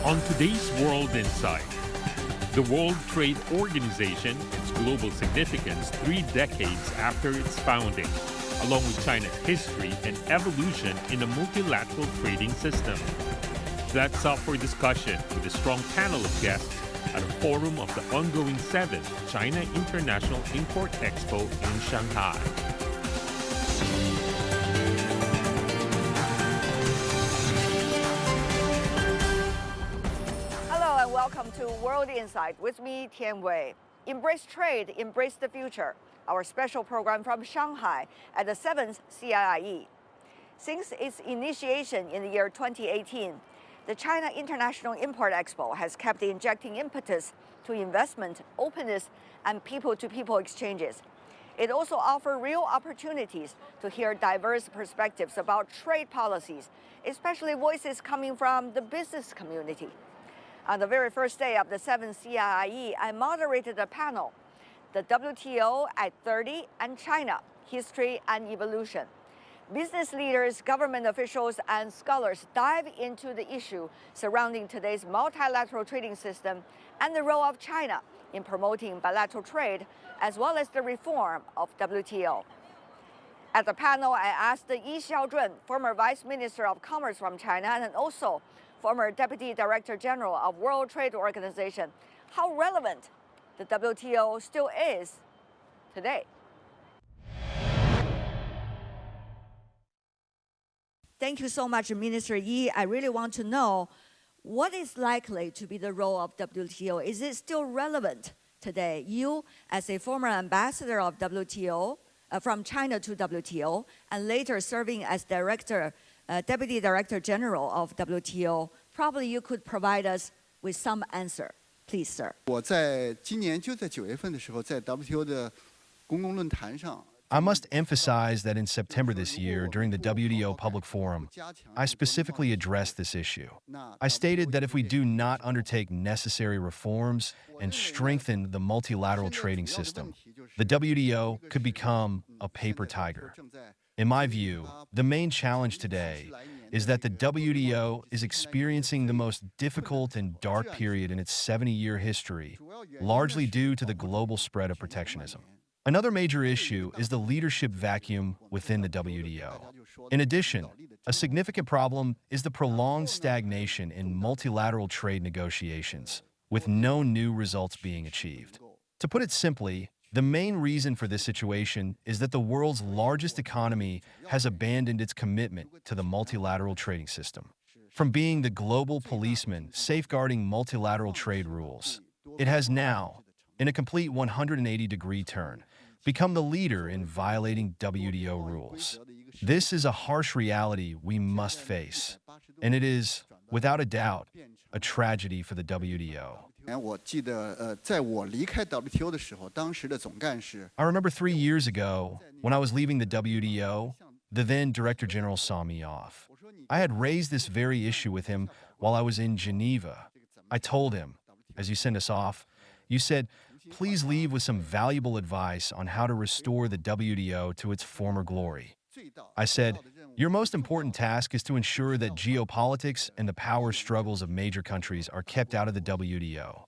On today's World Insight, the World Trade Organization, its global significance 3 decades after its founding, along with China's history and evolution in a multilateral trading system. That's up for discussion with a strong panel of guests at a forum of the ongoing 7th China International Import Expo in Shanghai. Welcome to World Insight with me, Tian. Embrace trade, embrace the future. Our special program from Shanghai at the 7th CIIE. Since its initiation in the year 2018, the China International Import Expo has kept injecting impetus to investment, openness, and people-to-people exchanges. It also offers real opportunities to hear diverse perspectives about trade policies, especially voices coming from the business community. On the very first day of the 7th CIIE, I moderated a panel, The WTO at 30 and China, History and Evolution. Business leaders, government officials, and scholars dive into the issue surrounding today's multilateral trading system and the role of China in promoting bilateral trade, as well as the reform of WTO. At the panel, I asked Xiaozhun, former Vice Minister of Commerce from China, and also former Deputy Director General of World Trade Organization, how relevant the WTO still is today. Thank you so much, Minister Yi. I really want to know what is likely to be the role of WTO. Is it still relevant today? You, as a former ambassador of WTO, from China to WTO, and later serving as Deputy Director General of WTO, probably you could provide us with some answer. Please, sir. 我在今年就在9月份的时候，在 WTO 的公共论坛上。 I must emphasize that in September this year, during the WTO Public Forum, I specifically addressed this issue. I stated that if we do not undertake necessary reforms and strengthen the multilateral trading system, the WTO could become a paper tiger. In my view, the main challenge today is that the WTO is experiencing the most difficult and dark period in its 70-year history, largely due to the global spread of protectionism. Another major issue is the leadership vacuum within the WTO. In addition, a significant problem is the prolonged stagnation in multilateral trade negotiations, with no new results being achieved. To put it simply, the main reason for this situation is that the world's largest economy has abandoned its commitment to the multilateral trading system. From being the global policeman safeguarding multilateral trade rules, it has now, in a complete 180-degree turn, become the leader in violating WTO rules. This is a harsh reality we must face, and it is, without a doubt, a tragedy for the WTO. I remember 3 years ago, when I was leaving the WTO, the then Director General saw me off. I had raised this very issue with him while I was in Geneva. I told him, as you send us off, you said, please leave with some valuable advice on how to restore the WTO to its former glory. I said, your most important task is to ensure that geopolitics and the power struggles of major countries are kept out of the WTO.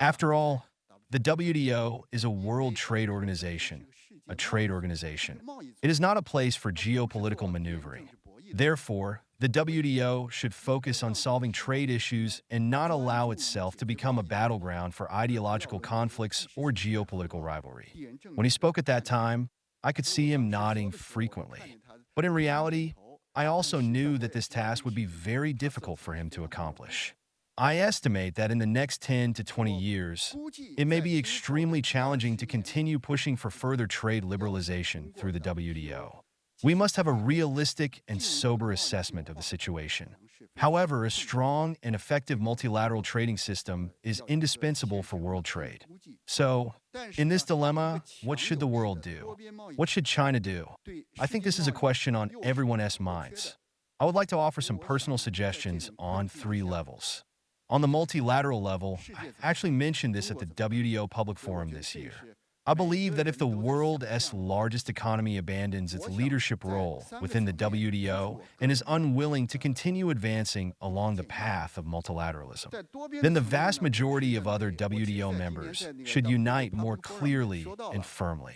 After all, the WTO is a world trade organization, a trade organization. It is not a place for geopolitical maneuvering. Therefore, the WTO should focus on solving trade issues and not allow itself to become a battleground for ideological conflicts or geopolitical rivalry. When he spoke at that time, I could see him nodding frequently. But in reality, I also knew that this task would be very difficult for him to accomplish. I estimate that in the next 10 to 20 years, it may be extremely challenging to continue pushing for further trade liberalization through the WTO. We must have a realistic and sober assessment of the situation. However, a strong and effective multilateral trading system is indispensable for world trade. So, in this dilemma, what should the world do? What should China do? I think this is a question on everyone's minds. I would like to offer some personal suggestions on 3 levels. On the multilateral level, I actually mentioned this at the WTO Public Forum this year. I believe that if the world's largest economy abandons its leadership role within the WTO and is unwilling to continue advancing along the path of multilateralism, then the vast majority of other WTO members should unite more clearly and firmly.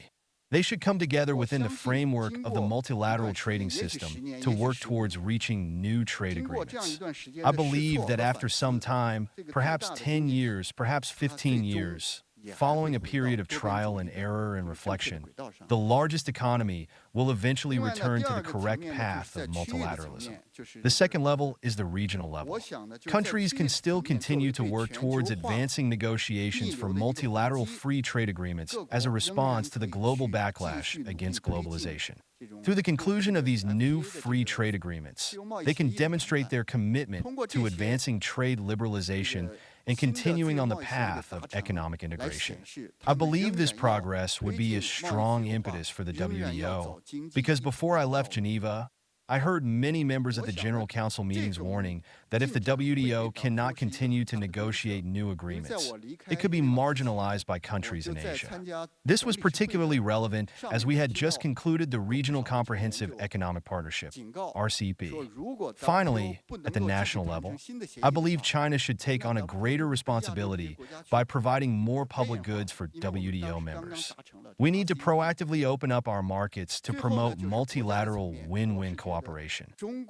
They should come together within the framework of the multilateral trading system to work towards reaching new trade agreements. I believe that after some time, perhaps 10 years, perhaps 15 years, following a period of trial and error and reflection, the largest economy will eventually return to the correct path of multilateralism. The second level is the regional level. Countries can still continue to work towards advancing negotiations for multilateral free trade agreements as a response to the global backlash against globalization. Through the conclusion of these new free trade agreements, they can demonstrate their commitment to advancing trade liberalization and continuing on the path of economic integration. I believe this progress would be a strong impetus for the WTO, because before I left Geneva, I heard many members at the General Council meetings warning that if the WTO cannot continue to negotiate new agreements, it could be marginalized by countries in Asia. This was particularly relevant as we had just concluded the Regional Comprehensive Economic Partnership, RCEP. Finally, at the national level, I believe China should take on a greater responsibility by providing more public goods for WTO members. We need to proactively open up our markets to promote multilateral win-win cooperation.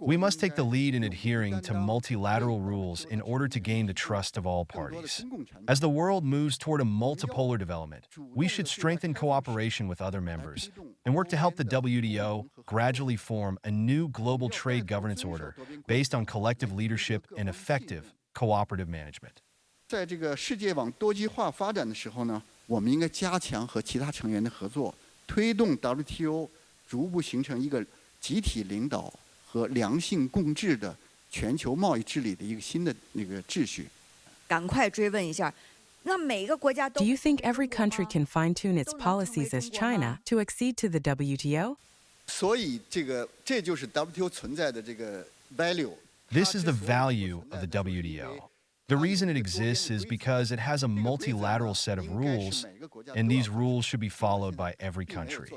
We must take the lead in adhering to multilateral rules in order to gain the trust of all parties. As the world moves toward a multipolar development, we should strengthen cooperation with other members and work to help the WTO gradually form a new global trade governance order based on collective leadership and effective cooperative management. 在这个世界往多极化发展的时候呢，我们应该加强和其他成员的合作，推动 WTO 逐步形成一个集体领导和良性共治的全球贸易治理的一个新的秩序。赶快追问一下，那每个国家都 Do you think every country can fine-tune its policies as China to accede to the WTO? 所以这就是 WTO 存在的这个 value。 This is the value of the WTO. The reason it exists is because it has a multilateral set of rules, and these rules should be followed by every country.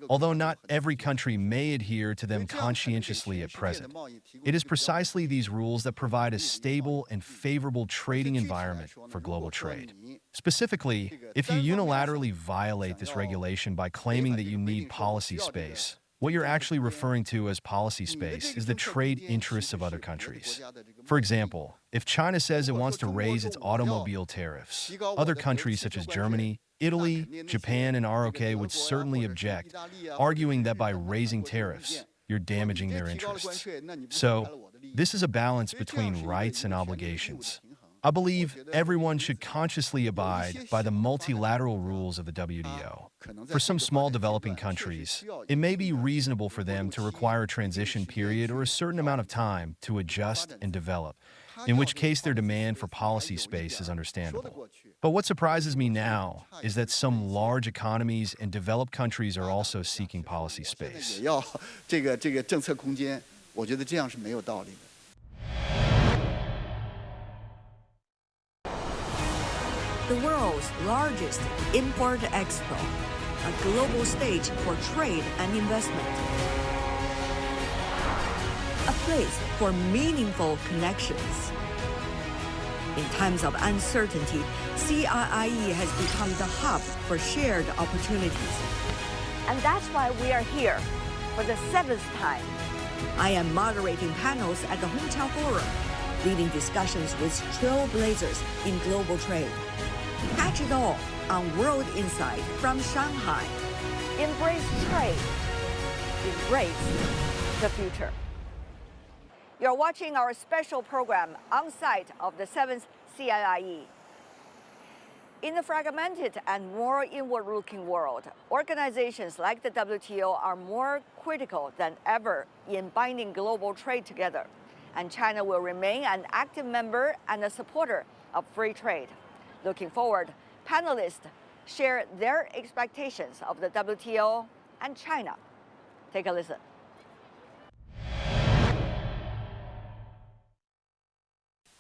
Although not every country may adhere to them conscientiously at present, it is precisely these rules that provide a stable and favorable trading environment for global trade. Specifically, if you unilaterally violate this regulation by claiming that you need policy space, what you're actually referring to as policy space is the trade interests of other countries. For example, if China says it wants to raise its automobile tariffs, other countries such as Germany, Italy, Japan, and ROK would certainly object, arguing that by raising tariffs, you're damaging their interests. So, this is a balance between rights and obligations. I believe everyone should consciously abide by the multilateral rules of the WTO. For some small developing countries, it may be reasonable for them to require a transition period or a certain amount of time to adjust and develop, in which case their demand for policy space is understandable. But what surprises me now is that some large economies and developed countries are also seeking policy space. 要这个政策空间，我觉得这样是没有道理的。 The world's largest import expo, a global stage for trade and investment. A place for meaningful connections. In times of uncertainty, CIIE has become the hub for shared opportunities. And that's why we are here for the 7th time. I am moderating panels at the Hometown Forum, leading discussions with trailblazers in global trade. Catch it all on World Insight from Shanghai. Embrace trade. Embrace the future. You're watching our special program on site of the 7th CIIE. In the fragmented and more inward-looking world, organizations like the WTO are more critical than ever in binding global trade together, and China will remain an active member and a supporter of free trade. Looking forward, panelists share their expectations of the WTO and China. Take a listen.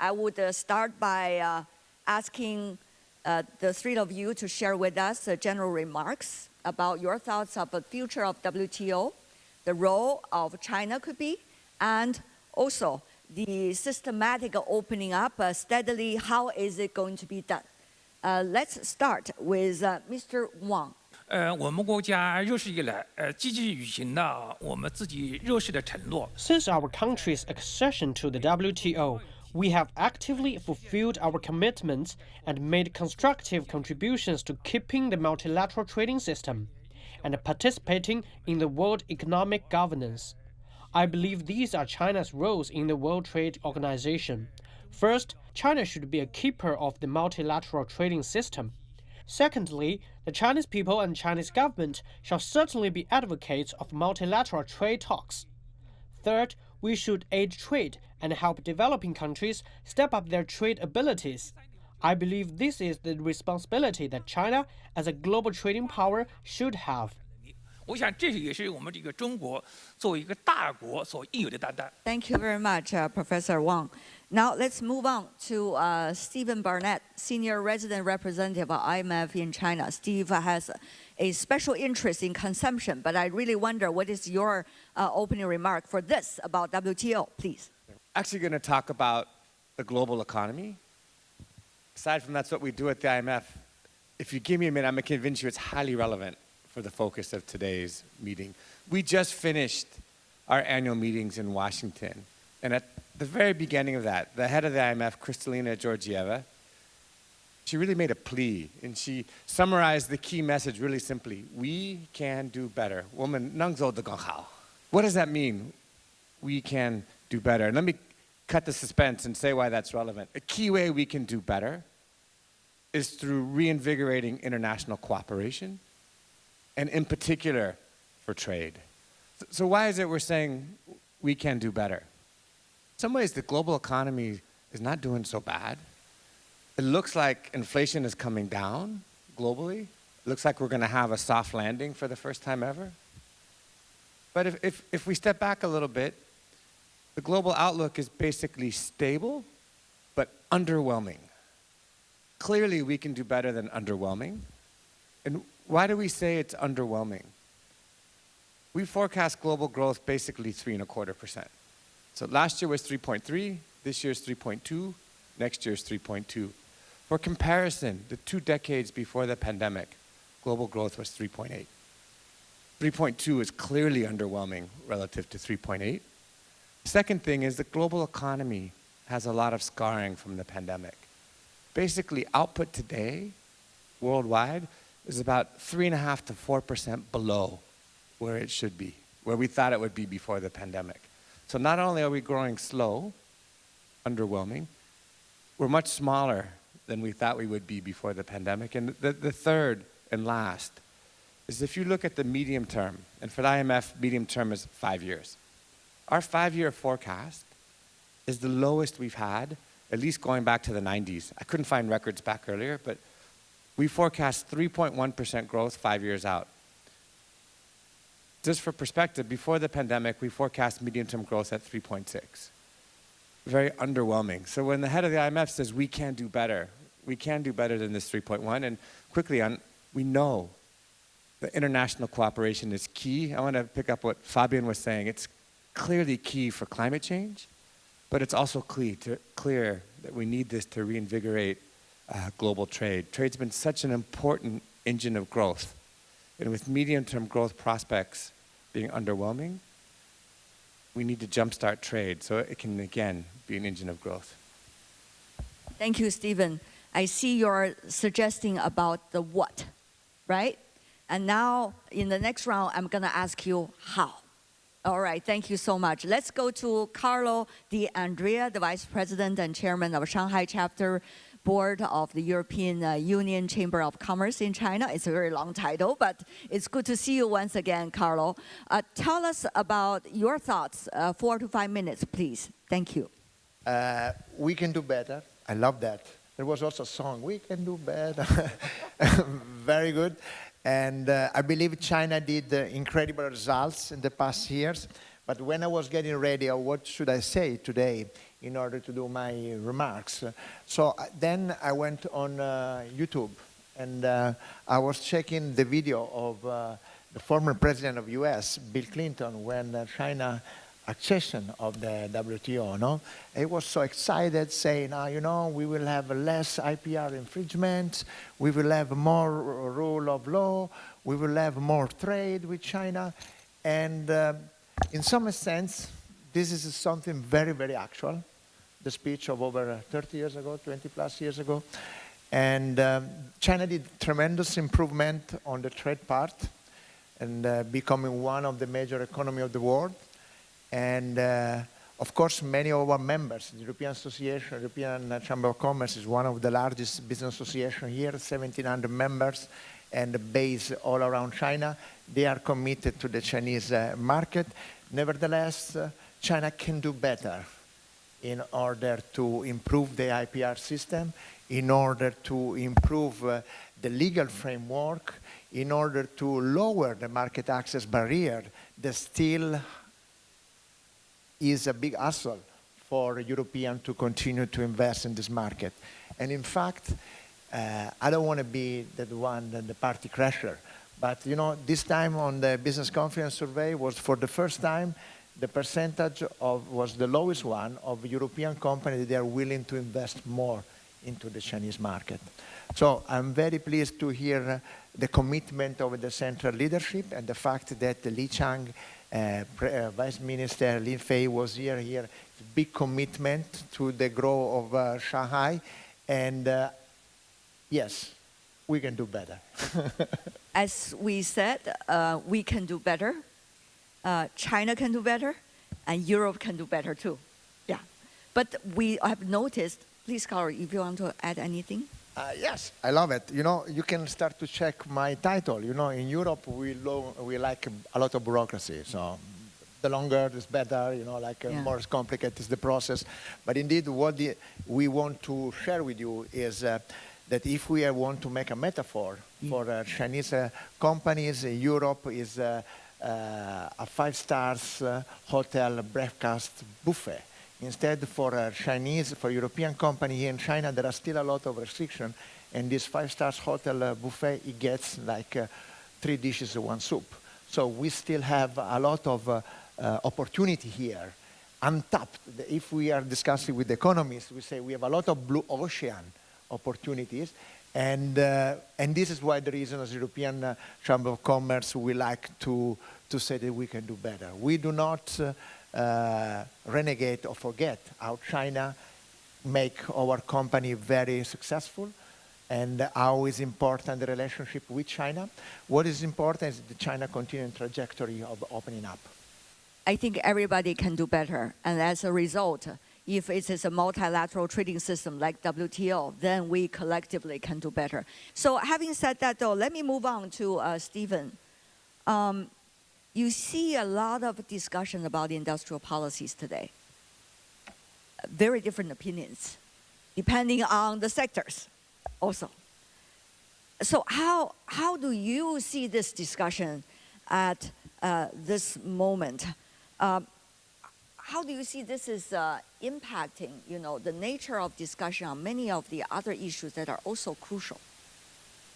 I would start by asking the three of you to share with us general remarks about your thoughts of the future of WTO, the role of China could be, and also the systematic opening up steadily, how is it going to be done? Let's start with Mr. Wang. 我们国家有史以来积极履行了我们自己热市的承诺。 Since our country's accession to the WTO, we have actively fulfilled our commitments and made constructive contributions to keeping the multilateral trading system and participating in the world economic governance. I believe these are China's roles in the World Trade Organization. First, China should be a keeper of the multilateral trading system. Secondly, the Chinese people and Chinese government shall certainly be advocates of multilateral trade talks. Third, we should aid trade and help developing countries step up their trade abilities. I believe this is the responsibility that China, as a global trading power, should have. 我想这也是我们这个中国作为一个大国所应有的担当。 Thank you very much, Professor Wang. Now let's move on to Stephen Barnett, Senior Resident Representative of IMF in China. Steve has a special interest in consumption, but I really wonder what is your opening remark for this about WTO, please. Actually going to talk about the global economy. Aside from that's what we do at the IMF. If you give me a minute, I'm going to convince you it's highly relevant for the focus of today's meeting. We just finished our annual meetings in Washington. And at the very beginning of that, the head of the IMF, Kristalina Georgieva, she really made a plea, and she summarized the key message really simply. We can do better. What does that mean? We can do better. And let me cut the suspense and say why that's relevant. A key way we can do better is through reinvigorating international cooperation, and in particular for trade. So why is it we're saying we can do better? In some ways, the global economy is not doing so bad. It looks like inflation is coming down globally. It looks like we're going to have a soft landing for the first time ever. But if we step back a little bit, the global outlook is basically stable, but underwhelming. Clearly, we can do better than underwhelming. And why do we say it's underwhelming? We forecast global growth basically 3.25%. So last year was 3.3, this year's 3.2, next year's 3.2. For comparison, the 2 decades before the pandemic, global growth was 3.8. 3.2 is clearly underwhelming relative to 3.8. Second thing is the global economy has a lot of scarring from the pandemic. Basically, output today, worldwide, is about 3.5% to 4% below where it should be, where we thought it would be before the pandemic. So not only are we growing slow, underwhelming, we're much smaller than we thought we would be before the pandemic. And the third and last is if you look at the medium term, and for the IMF, medium term is 5 years. Our 5-year forecast is the lowest we've had, at least going back to the 90s. I couldn't find records back earlier, but we forecast 3.1% growth 5 years out. Just for perspective, before the pandemic, we forecast medium-term growth at 3.6. Very underwhelming. So when the head of the IMF says we can do better than this 3.1, and quickly on, we know that international cooperation is key. I want to pick up what Fabian was saying. It's clearly key for climate change, but it's also clear that we need this to reinvigorate global trade. Trade's been such an important engine of growth. And with medium-term growth prospects being underwhelming, we need to jumpstart trade so it can, again, be an engine of growth. Thank you, Stephen. I see you're suggesting about the what, right? And now, in the next round, I'm going to ask you how. All right, thank you so much. Let's go to Carlo D'Andrea, the Vice President and Chairman of Shanghai Chapter Board of the European Union Chamber of Commerce in China. It's a very long title, but it's good to see you once again, Carlo. Tell us about your thoughts, 4 to 5 minutes, please. Thank you. We can do better. I love that. There was also a song, we can do better. Very good. And I believe China did incredible results in the past years. But when I was getting ready, what should I say today? in order to do my remarks. So then I went on YouTube, and I was checking the video of the former president of US, Bill Clinton, when China accession of the WTO, no? He was so excited, saying, you know, we will have less IPR infringements, we will have more rule of law, we will have more trade with China, and in some sense, this is something very, very actual, the speech of over 30 years ago, 20 plus years ago, and China did tremendous improvement on the trade part, and becoming one of the major economies of the world. And of course, many of our members, the European Association, European Chamber of Commerce is one of the largest business associations here, 1,700 members, and based all around China. They are committed to the Chinese market. Nevertheless, China can do better in order to improve the IPR system, in order to improve the legal framework, in order to lower the market access barrier that still is a big hassle for Europeans to continue to invest in this market. And in fact, I don't want to be the party crasher, but you know, this time on the business confidence survey was for the first time, the percentage was the lowest one of European companies that they are willing to invest more into the Chinese market. So I'm very pleased to hear the commitment of the central leadership and the fact that Li Chang, Vice Minister Lin Fei was here. Big commitment to the growth of Shanghai, and yes, we can do better. As we said, we can do better. China can do better, and Europe can do better too. Yeah, but we have noticed. Please, Carlo, if you want to add anything. Yes, I love it. You know, you can start to check my title. You know, in Europe, we like a lot of bureaucracy. So the longer, the better, you know, more complicated is the process. But indeed, what we want to share with you is that if we want to make a metaphor for Chinese companies, Europe is a 5-star hotel breakfast buffet. Instead, for European company here in China, there are still a lot of restrictions, and this 5-star hotel buffet, it gets like 3 dishes of 1 soup. So we still have a lot of opportunity here, untapped. If we are discussing with economists, we say we have a lot of blue ocean opportunities, and this is why the reason as European Chamber of Commerce we like to say that we can do better. We do not renegade or forget how China make our company very successful and how is important the relationship with China. What is important is the China continuing trajectory of opening up. I think everybody can do better, and as a result, if it is a multilateral trading system like WTO, then we collectively can do better. So having said that though, let me move on to Stephen. You see a lot of discussion about industrial policies today. Very different opinions, depending on the sectors also. So how do you see this discussion at this moment? How do you see this is impacting, you know, the nature of discussion on many of the other issues that are also crucial?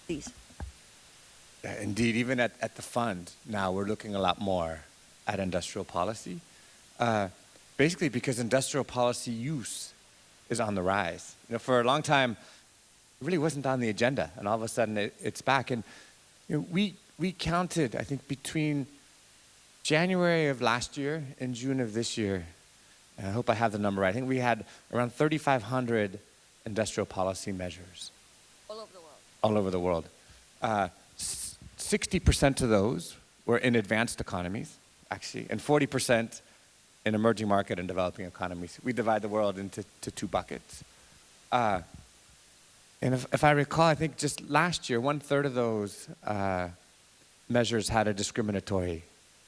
Please. Indeed, even at the fund now, we're looking a lot more at industrial policy, basically because industrial policy use is on the rise. You know, for a long time, it really wasn't on the agenda, and all of a sudden it's back. And you know, we counted, I think, between January of last year and June of this year, and I hope I have the number right, I think we had around 3,500 industrial policy measures. All over the world. All over the world. 60% of those were in advanced economies, actually, and 40% in emerging market and developing economies. We divide the world into 2 buckets. And if I recall, I think just last year, 1/3 of those measures had a discriminatory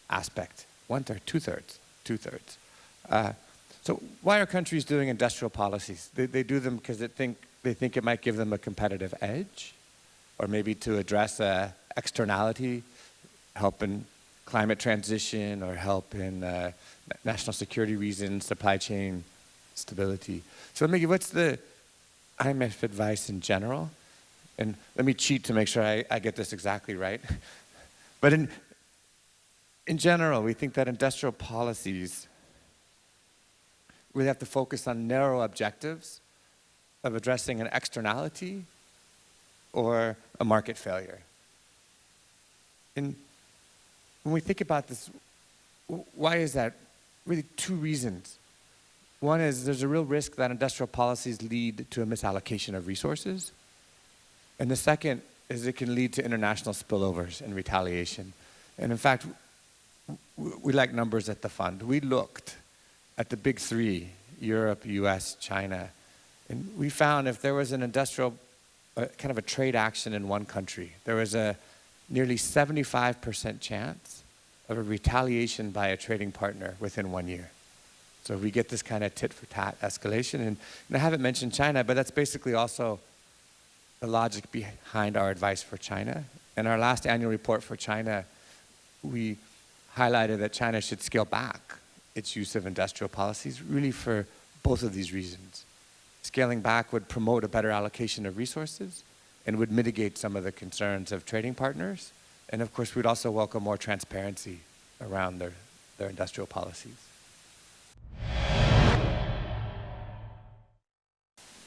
aspect. 1/3, 2/3. So why are countries doing industrial policies? They do them because they think it might give them a competitive edge, or maybe to address a externality, help in climate transition, or help in national security reasons, supply chain stability. So let me give, what's the IMF advice in general? And let me cheat to make sure I get this exactly right. But in general, we think that industrial policies really have to focus on narrow objectives of addressing an externality or a market failure. And when we think about this, why is that? Really two reasons. One is there's a real risk that industrial policies lead to a misallocation of resources. And the second is it can lead to international spillovers and retaliation. And in fact, we like numbers at the fund. We looked at the big three, Europe, US, China, and we found if there was an industrial, kind of a trade action in one country, there was a nearly 75% chance of a retaliation by a trading partner within 1 year. So we get this kind of tit-for-tat escalation. And I haven't mentioned China, but that's basically also the logic behind our advice for China. In our last annual report for China, we highlighted that China should scale back its use of industrial policies, really for both of these reasons. Scaling back would promote a better allocation of resources and would mitigate some of the concerns of trading partners. And of course, we'd also welcome more transparency around their industrial policies.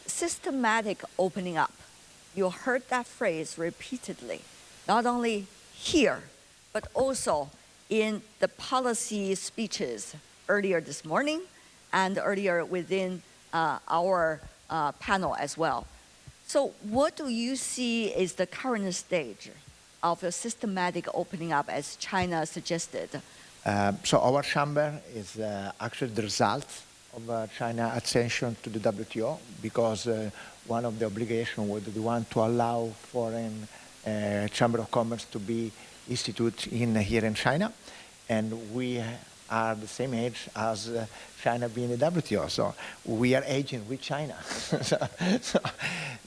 Systematic opening up. You heard that phrase repeatedly, not only here, but also in the policy speeches earlier this morning and earlier within our panel as well. So what do you see is the current stage of a systematic opening up as China suggested? So our chamber is actually the result of China accession to the WTO, because one of the obligations was the one to allow foreign chamber of commerce to be instituted here in China. And we are the same age as China being the WTO, so we are aging with China. So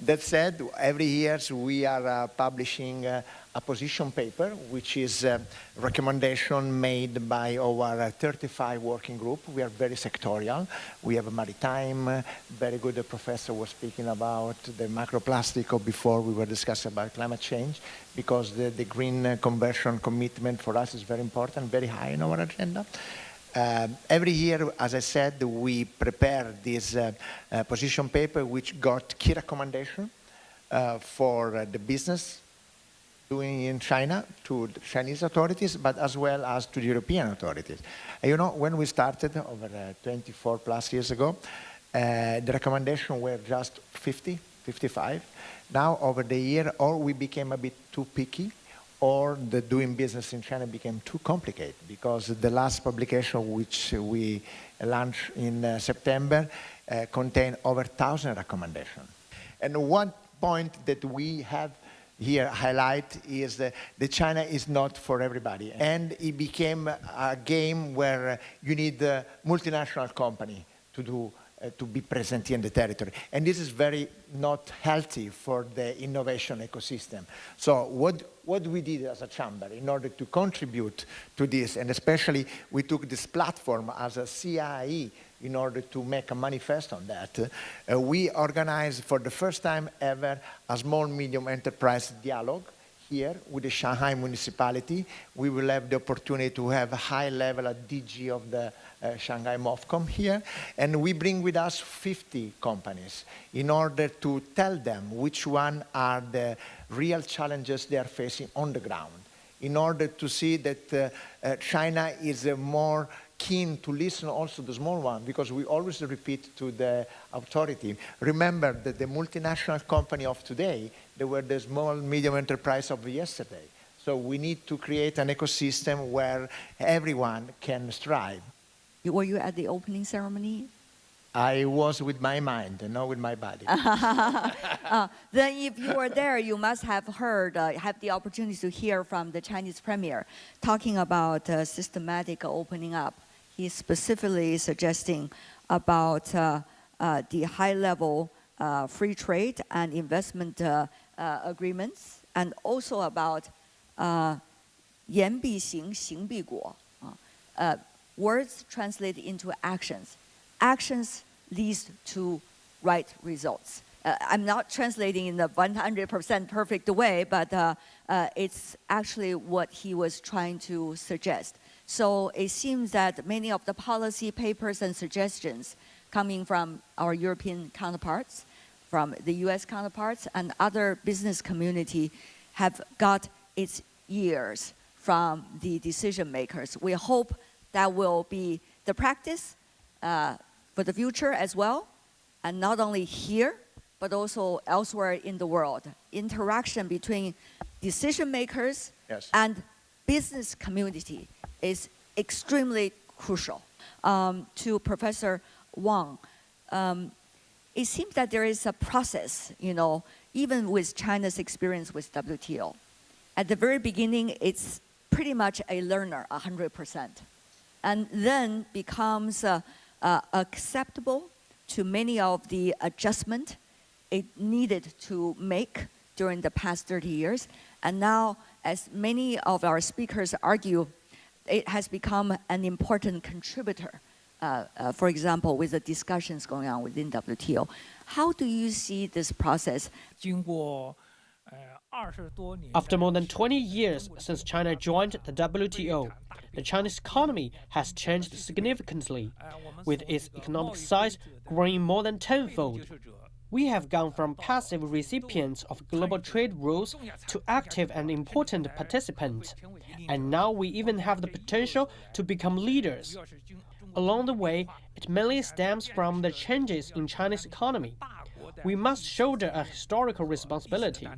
that said, every year we are publishing a position paper, which is a recommendation made by our 35 working group. We are very sectorial. We have a maritime, very good professor was speaking about the macroplastic, or before we were discussing about climate change, because the green conversion commitment for us is very important, very high in our agenda. Every year, as I said, we prepare this position paper, which got key recommendation for the business doing in China to the Chinese authorities, but as well as to the European authorities. And you know, when we started over 24 plus years ago, the recommendations were just 50, 55. Now, over the year, or we became a bit too picky, or the doing business in China became too complicated, because the last publication, which we launched in September, contained over 1,000 recommendations. And one point that we have here highlight is that China is not for everybody. And it became a game where you need a multinational company to be present in the territory. And this is very not healthy for the innovation ecosystem. So what we did as a chamber in order to contribute to this, and especially we took this platform as a CIIE in order to make a manifesto on that, we organized for the first time ever a small-medium enterprise dialogue here with the Shanghai municipality. We will have the opportunity to have a high level at DG of the Shanghai MOFCOM here, and we bring with us 50 companies in order to tell them which one are the real challenges they are facing on the ground, in order to see that China is more keen to listen also to the small one, because we always repeat to the authority, remember that the multinational company of today, they were the small, medium enterprise of yesterday. So we need to create an ecosystem where everyone can strive. Were you at the opening ceremony? I was with my mind and not with my body. Then if you were there, you must have heard, have the opportunity to hear from the Chinese premier talking about systematic opening up. He's specifically suggesting about the high-level free trade and investment agreements, and also about 言必行，行必果. Words translate into actions. Actions leads to right results. I'm not translating in the 100% perfect way, but it's actually what he was trying to suggest. So it seems that many of the policy papers and suggestions coming from our European counterparts, from the US counterparts, and other business community have got its ears from the decision makers. We hope that will be the practice for the future as well, and not only here, but also elsewhere in the world. Interaction between decision makers and business community is extremely crucial. To Professor Wang, it seems that there is a process, even with China's experience with WTO. At the very beginning, it's pretty much a learner, 100%, and then becomes acceptable to many of the adjustment it needed to make during the past 30 years. And now, as many of our speakers argue, it has become an important contributor, for example, with the discussions going on within WTO. How do you see this process? After more than 20 years since China joined the WTO, the Chinese economy has changed significantly, with its economic size growing more than tenfold. We have gone from passive recipients of global trade rules to active and important participants, and now we even have the potential to become leaders. Along the way, it mainly stems from the changes in China's economy. We must shoulder a historical responsibility.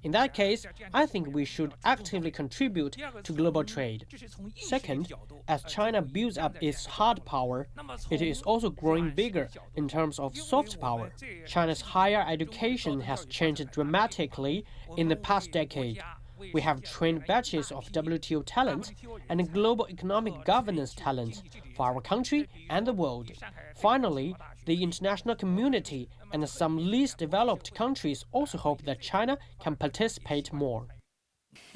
In that case, I think we should actively contribute to global trade. Second, as China builds up its hard power, it is also growing bigger in terms of soft power. China's higher education has changed dramatically in the past decade. We have trained batches of WTO talent and global economic governance talent for our country and the world. Finally, the international community and some least developed countries also hope that China can participate more.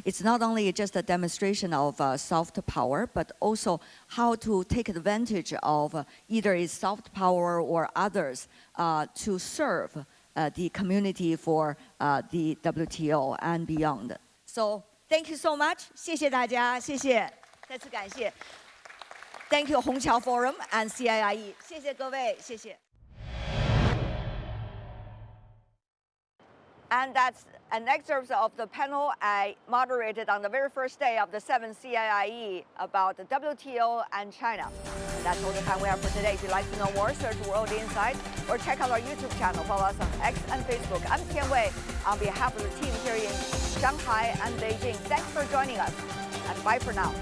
It's not only just a demonstration of soft power, but also how to take advantage of either its soft power or others to serve the community for the WTO and beyond. So thank you so much. 谢谢大家，谢谢，再次感谢。Thank you 虹桥 Forum and CIIE. 谢谢各位，谢谢。And that's an excerpt of the panel I moderated on the very first day of the 7th CIIE about the WTO and China. And that's all the time we have for today. If you'd like to know more, search World Insight or check out our YouTube channel. Follow us on X and Facebook. I'm Tian Wei on behalf of the team here in Shanghai and Beijing. Thanks for joining us, and bye for now.